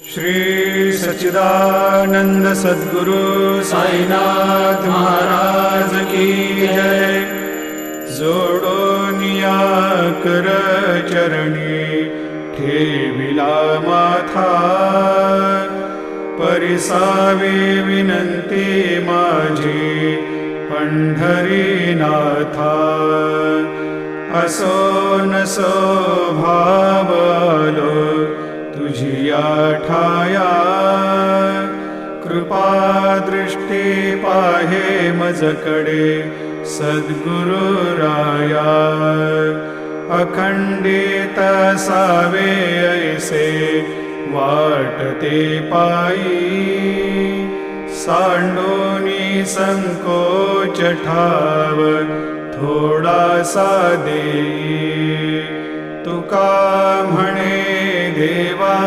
श्री सच्चिदानंद सद्गुरु साईनाथ महाराज की जय। जोडोनिया कर चरणी ठेविला माथा, परिसावी विनंती माझी पंढरीनाथा। असो नसो भावलो तुझिया ठाया, कृपा दृष्टी पाहे मजकडे सद्गुरु राया। अखंडित सावे ऐसे वाटते पायी, सांडोनी संकोच ठाव थोडासा देई। तुका म्हणे देवा